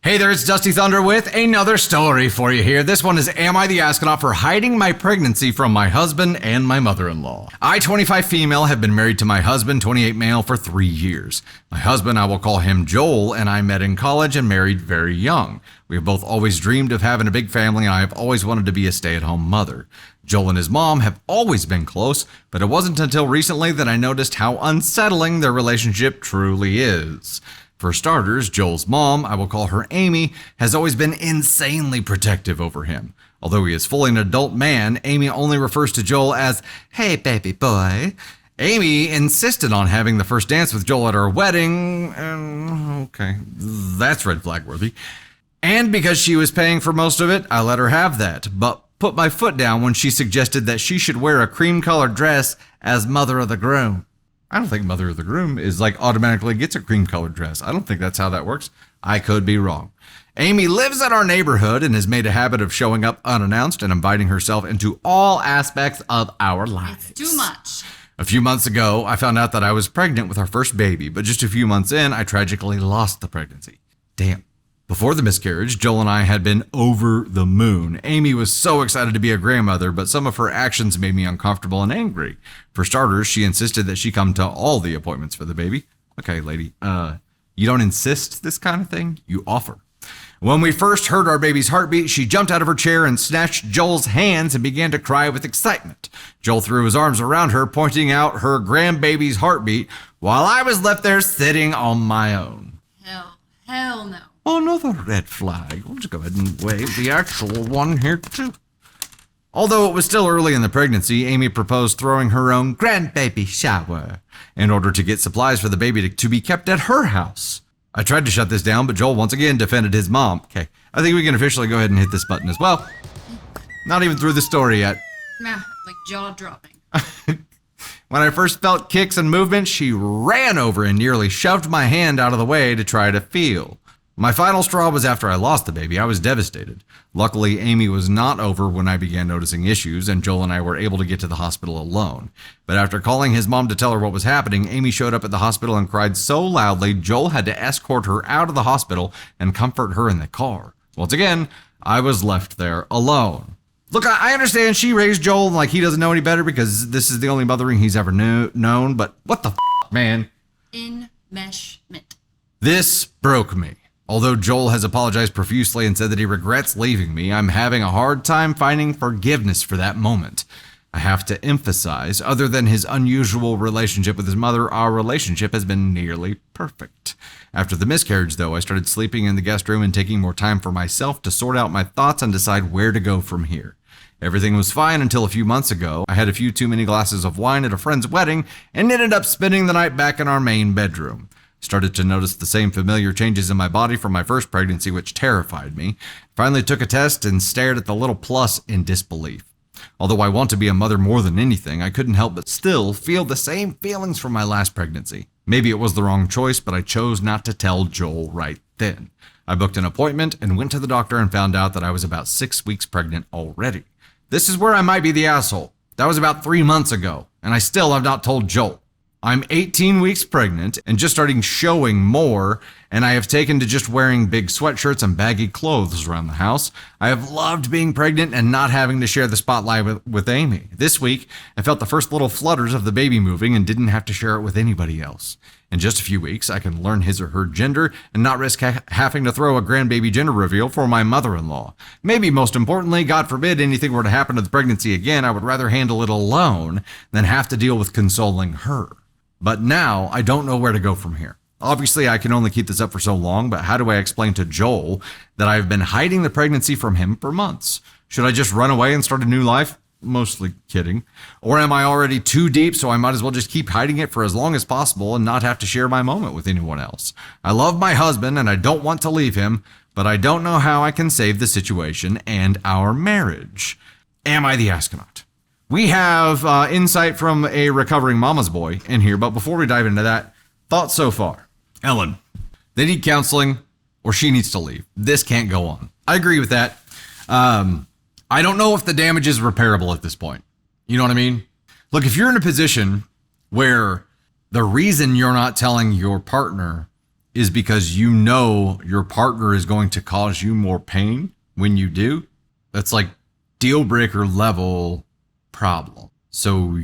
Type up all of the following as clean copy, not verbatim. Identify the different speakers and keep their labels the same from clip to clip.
Speaker 1: Hey there, it's Dusty Thunder with another story for you here. This one is Am I the Astronaut for hiding my pregnancy from my husband and my mother-in-law? I, 25 female, have been married to my husband, 28 male, for 3 years. My husband, I will call him Joel, and I met in college and married very young. We have both always dreamed of having a big family, and I have always wanted to be a stay-at-home mother. Joel and his mom have always been close, but it wasn't until recently that I noticed how unsettling their relationship truly is. For starters, Joel's mom, I will call her Amy, has always been insanely protective over him. Although he is fully an adult man, Amy only refers to Joel as, "Hey, baby boy." Amy insisted on having the first dance with Joel at our wedding. Okay, that's red flag worthy. And because she was paying for most of it, I let her have that, but put my foot down when she suggested that she should wear a cream-colored dress as mother of the groom. I don't think mother of the groom is automatically gets a cream colored dress. I don't think that's how that works. I could be wrong. Amy lives in our neighborhood and has made a habit of showing up unannounced and inviting herself into all aspects of our lives.
Speaker 2: It's too much.
Speaker 1: A few months ago, I found out that I was pregnant with our first baby, but just a few months in, I tragically lost the pregnancy. Damn. Before the miscarriage, Joel and I had been over the moon. Amy was so excited to be a grandmother, but some of her actions made me uncomfortable and angry. For starters, she insisted that she come to all the appointments for the baby. Okay, lady, you don't insist this kind of thing, you offer. When we first heard our baby's heartbeat, she jumped out of her chair and snatched Joel's hands and began to cry with excitement. Joel threw his arms around her, pointing out her grandbaby's heartbeat, while I was left there sitting on my own.
Speaker 2: Hell no.
Speaker 1: Another red flag. We'll just go ahead and wave the actual one here too. Although it was still early in the pregnancy, Amy proposed throwing her own grandbaby shower in order to get supplies for the baby to be kept at her house. I tried to shut this down, but Joel once again defended his mom. Okay, I think we can officially go ahead and hit this button as well. Not even through the story yet.
Speaker 2: Nah, jaw dropping.
Speaker 1: When I first felt kicks and movement, she ran over and nearly shoved my hand out of the way to try to feel. My final straw was after I lost the baby. I was devastated. Luckily, Amy was not over when I began noticing issues, and Joel and I were able to get to the hospital alone. But after calling his mom to tell her what was happening, Amy showed up at the hospital and cried so loudly, Joel had to escort her out of the hospital and comfort her in the car. Once again, I was left there alone. Look, I understand she raised Joel like he doesn't know any better because this is the only mothering he's ever known, but what the man?
Speaker 2: Enmeshment.
Speaker 1: This broke me. Although Joel has apologized profusely and said that he regrets leaving me, I'm having a hard time finding forgiveness for that moment. I have to emphasize, other than his unusual relationship with his mother, our relationship has been nearly perfect. After the miscarriage, though, I started sleeping in the guest room and taking more time for myself to sort out my thoughts and decide where to go from here. Everything was fine until a few months ago. I had a few too many glasses of wine at a friend's wedding and ended up spending the night back in our main bedroom. Started to notice the same familiar changes in my body from my first pregnancy, which terrified me. Finally took a test and stared at the little plus in disbelief. Although I want to be a mother more than anything, I couldn't help but still feel the same feelings from my last pregnancy. Maybe it was the wrong choice, but I chose not to tell Joel right then. I booked an appointment and went to the doctor and found out that I was about 6 weeks pregnant already. This is where I might be the asshole. That was about 3 months ago, and I still have not told Joel. I'm 18 weeks pregnant and just starting showing more, and I have taken to just wearing big sweatshirts and baggy clothes around the house. I have loved being pregnant and not having to share the spotlight with Amy. This week, I felt the first little flutters of the baby moving and didn't have to share it with anybody else. In just a few weeks, I can learn his or her gender and not risk having to throw a grandbaby gender reveal for my mother-in-law. Maybe most importantly, God forbid anything were to happen to the pregnancy again, I would rather handle it alone than have to deal with consoling her. But now, I don't know where to go from here. Obviously, I can only keep this up for so long, but how do I explain to Joel that I've been hiding the pregnancy from him for months? Should I just run away and start a new life? Mostly kidding. Or am I already too deep, so I might as well just keep hiding it for as long as possible and not have to share my moment with anyone else? I love my husband and I don't want to leave him, but I don't know how I can save the situation and our marriage. Am I the astronaut? We have insight from a recovering mama's boy in here, but before we dive into that, thoughts so far. Ellen, they need counseling or she needs to leave. This can't go on. I agree with that. I don't know if the damage is repairable at this point. You know what I mean? Look, if you're in a position where the reason you're not telling your partner is because you know your partner is going to cause you more pain when you do. That's like deal breaker level problem. So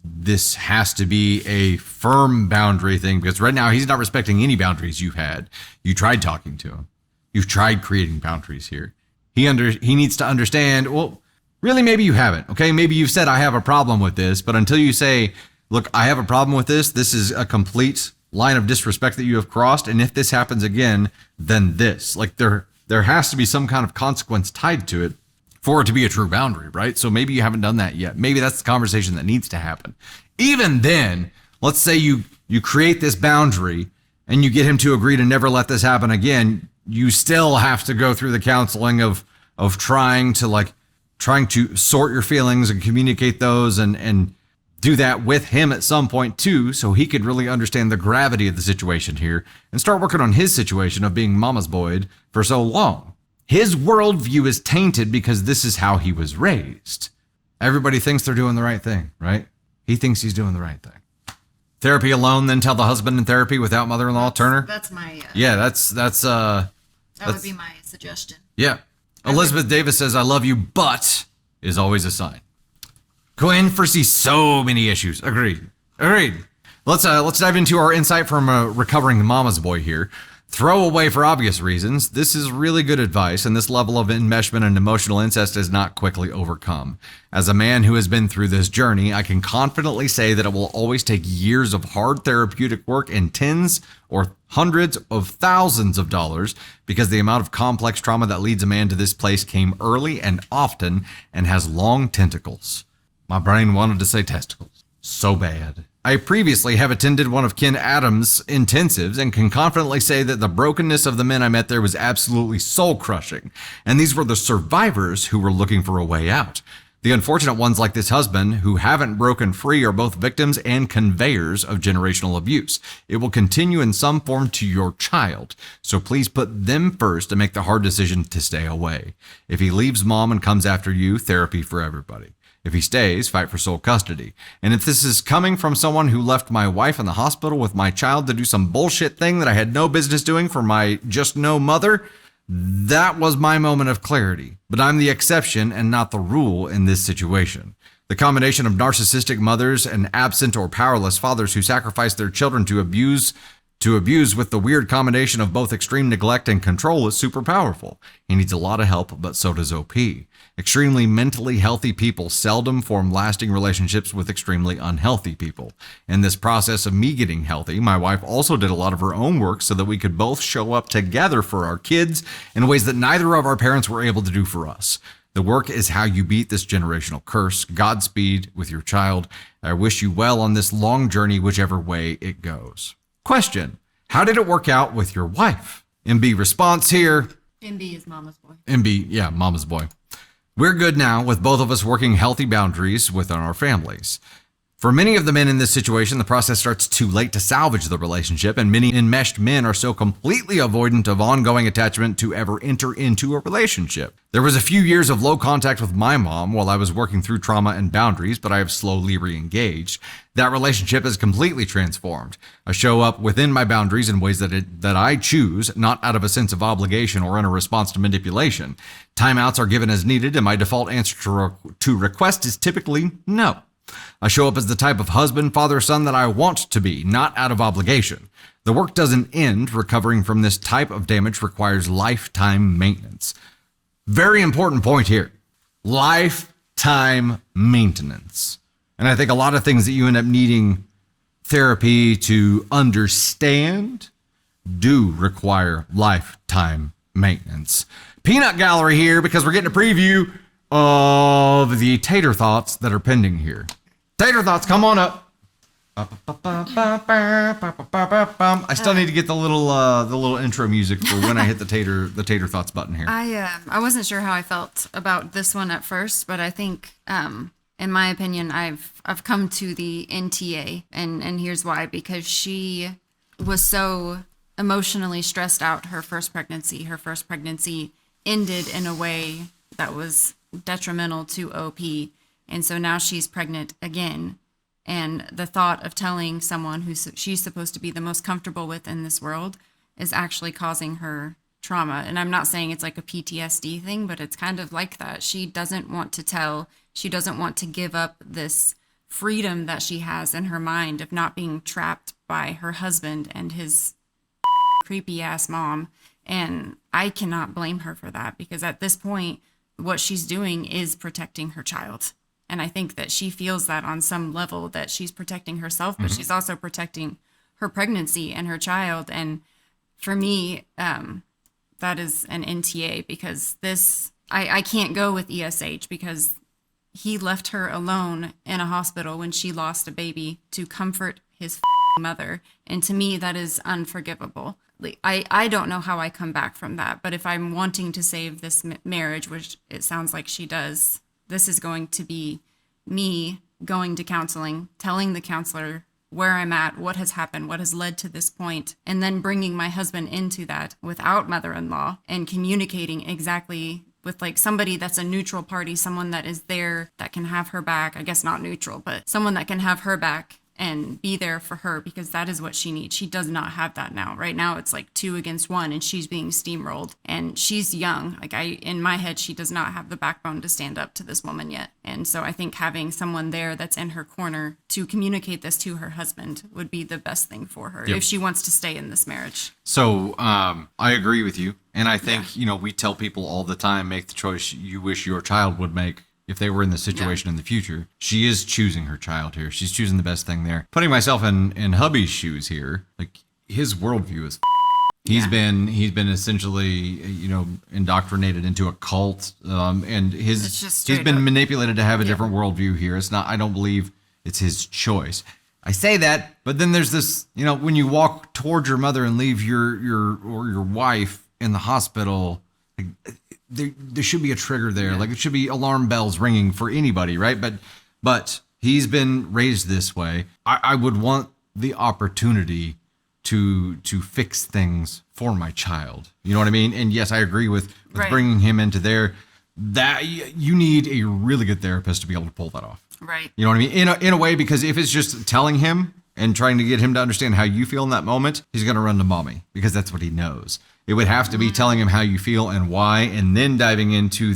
Speaker 1: this has to be a firm boundary thing, because right now he's not respecting any boundaries you've had. You tried talking to him. You've tried creating boundaries here. He needs to understand, well, really, maybe you haven't. Okay, maybe you've said I have a problem with this, but until you say, look, I have a problem with this. This is a complete line of disrespect that you have crossed, and if this happens again, then this. Like there has to be some kind of consequence tied to it for it to be a true boundary, right? So maybe you haven't done that yet. Maybe that's the conversation that needs to happen. Even then, let's say you create this boundary and you get him to agree to never let this happen again. You still have to go through the counseling of trying to sort your feelings and communicate those and do that with him at some point too, so he could really understand the gravity of the situation here and start working on his situation of being mama's boyed for so long. His worldview is tainted because this is how he was raised. Everybody thinks they're doing the right thing, right? He thinks he's doing the right thing. Therapy alone, then tell the husband in therapy without mother-in-law, Turner?
Speaker 2: That's my...
Speaker 1: yeah, that's
Speaker 2: would be my suggestion.
Speaker 1: Yeah. Elizabeth Davis says, I love you, but is always a sign. Quinn foresees so many issues. Agreed. Let's dive into our insight from a recovering mama's boy here. Throw away for obvious reasons. This is really good advice, and this level of enmeshment and emotional incest is not quickly overcome. As a man who has been through this journey, I can confidently say that it will always take years of hard therapeutic work and tens or hundreds of thousands of dollars, because the amount of complex trauma that leads a man to this place came early and often and has long tentacles. My brain wanted to say testicles. So bad. I previously have attended one of Ken Adams' intensives and can confidently say that the brokenness of the men I met there was absolutely soul-crushing. And these were the survivors who were looking for a way out. The unfortunate ones like this husband who haven't broken free are both victims and conveyors of generational abuse. It will continue in some form to your child. So please put them first and make the hard decision to stay away. If he leaves mom and comes after you, therapy for everybody. If he stays, fight for sole custody. And if this is coming from someone who left my wife in the hospital with my child to do some bullshit thing that I had no business doing for my just no mother, that was my moment of clarity. But I'm the exception and not the rule in this situation. The combination of narcissistic mothers and absent or powerless fathers who sacrifice their children to abuse with the weird combination of both extreme neglect and control is super powerful. He needs a lot of help, but so does OP. Extremely mentally healthy people seldom form lasting relationships with extremely unhealthy people. In this process of me getting healthy, my wife also did a lot of her own work so that we could both show up together for our kids in ways that neither of our parents were able to do for us. The work is how you beat this generational curse. Godspeed with your child. I wish you well on this long journey, whichever way it goes. Question: how did it work out with your wife? MB response here.
Speaker 2: MB is mama's boy.
Speaker 1: MB, yeah, mama's boy. We're good now, with both of us working healthy boundaries within our families. For many of the men in this situation, the process starts too late to salvage the relationship, and many enmeshed men are so completely avoidant of ongoing attachment to ever enter into a relationship. There was a few years of low contact with my mom while I was working through trauma and boundaries, but I have slowly re-engaged. That relationship is completely transformed. I show up within my boundaries in ways that I choose, not out of a sense of obligation or in a response to manipulation. Timeouts are given as needed, and my default answer to request is typically no. I show up as the type of husband, father, son that I want to be, not out of obligation. The work doesn't end. Recovering from this type of damage requires lifetime maintenance. Very important point here. Lifetime maintenance. And I think a lot of things that you end up needing therapy to understand do require lifetime maintenance. Peanut gallery here because we're getting a preview of the tater thoughts that are pending here. Tater thoughts, come on up. I still need to get the little intro music for when I hit the tater thoughts button here.
Speaker 2: I wasn't sure how I felt about this one at first, but I think in my opinion I've come to the NTA, and here's why. Because she was so emotionally stressed out her first pregnancy. Her first pregnancy ended in a way that was detrimental to OP, and so now she's pregnant again, and the thought of telling someone who she's supposed to be the most comfortable with in this world is actually causing her trauma. And I'm not saying it's like a PTSD thing, but it's kind of like that. She doesn't want to tell, she doesn't want to give up this freedom that she has in her mind of not being trapped by her husband and his creepy ass mom. And I cannot blame her for that, because at this point, what she's doing is protecting her child. And I think that she feels that on some level, that she's protecting herself, but she's also protecting her pregnancy and her child. And for me, that is an NTA, because I can't go with ESH, because he left her alone in a hospital when she lost a baby to comfort his mother. And to me, that is unforgivable. I don't know how I come back from that, but if I'm wanting to save this marriage, which it sounds like she does, this is going to be me going to counseling, telling the counselor where I'm at, what has happened, what has led to this point, and then bringing my husband into that without mother-in-law and communicating exactly with like somebody that's a neutral party, someone that is there that can have her back. I guess not neutral, but someone that can have her back and be there for her, because that is what she needs. She does not have that now. Right now it's like 2 against 1 and she's being steamrolled, and she's young. Like in my head, she does not have the backbone to stand up to this woman yet. And so I think having someone there that's in her corner to communicate this to her husband would be the best thing for her if she wants to stay in this marriage.
Speaker 1: So I agree with you. And I think, we tell people all the time, make the choice you wish your child would make if they were in this situation in the future. She is choosing her child here. She's choosing the best thing there. Putting myself in hubby's shoes here, like his worldview is he's been essentially, indoctrinated into a cult. And he's been manipulated to have a different worldview here. It's not, I don't believe it's his choice. I say that, but then there's this, when you walk towards your mother and leave your wife in the hospital, like, there should be a trigger there. Like it should be alarm bells ringing for anybody, right? But he's been raised this way. I would want the opportunity to fix things for my child. You know what I mean? And yes, I agree with bringing him into there. That you need a really good therapist to be able to pull that off.
Speaker 2: Right.
Speaker 1: You know what I mean? In a way, because if it's just telling him and trying to get him to understand how you feel in that moment, he's going to run to mommy, because that's what he knows. It would have to be telling him how you feel and why, and then diving into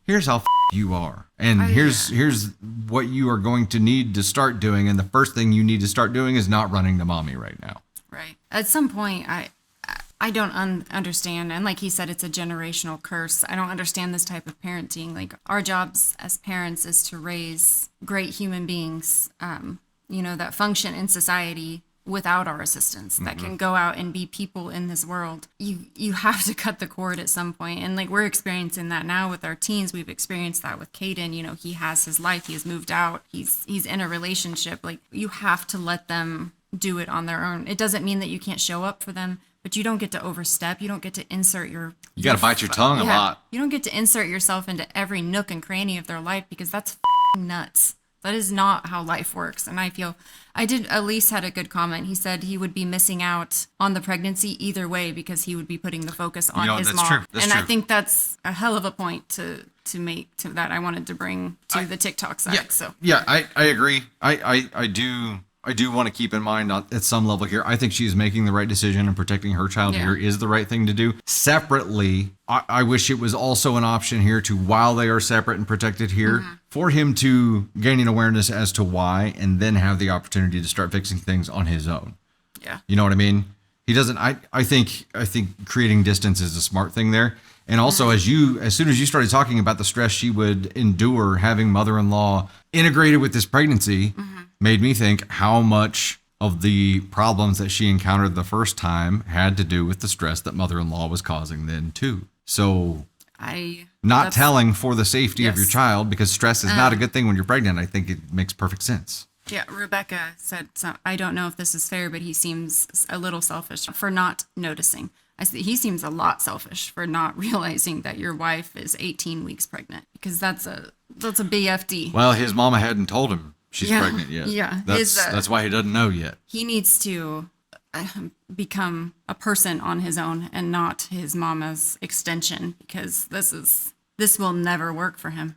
Speaker 1: here's how you are. And here's what you are going to need to start doing. And the first thing you need to start doing is not running to mommy right now.
Speaker 2: Right. At some point, I don't understand. And like he said, it's a generational curse. I don't understand this type of parenting. Like our jobs as parents is to raise great human beings, that function in society without our assistance, that can go out and be people in this world. You have to cut the cord at some point. And like we're experiencing that now with our teens. We've experienced that with Caden. He has his life. He has moved out. He's in a relationship. Like you have to let them do it on their own. It doesn't mean that you can't show up for them, but you don't get to overstep. You don't get to insert you got to bite your tongue a lot. You don't get to insert yourself into every nook and cranny of their life, because that's nuts. That is not how life works. And Elise had a good comment. He said he would be missing out on the pregnancy either way, because he would be putting the focus on his mom. That's true. I think that's a hell of a point to make to that I wanted to bring to the TikTok side.
Speaker 1: I agree. I do want to keep in mind at some level here, I think she's making the right decision, and protecting her child here is the right thing to do. Separately, I wish it was also an option here to, while they are separate and protected here, for him to gain an awareness as to why, and then have the opportunity to start fixing things on his own.
Speaker 2: Yeah.
Speaker 1: You know what I mean? He doesn't, I think creating distance is a smart thing there. And also, as soon as you started talking about the stress she would endure having mother-in-law integrated with this pregnancy, made me think how much of the problems that she encountered the first time had to do with the stress that mother-in-law was causing then too. So not telling for the safety of your child, because stress is not a good thing when you're pregnant. I think it makes perfect sense.
Speaker 2: Yeah, Rebecca said, I don't know if this is fair, but he seems a little selfish for not noticing. I said, he seems a lot selfish for not realizing that your wife is 18 weeks pregnant, because that's a BFD.
Speaker 1: Well, his mama hadn't told him she's pregnant yet.
Speaker 2: Yeah.
Speaker 1: That's why he doesn't know yet.
Speaker 2: He needs to become a person on his own and not his mama's extension, because this will never work for him.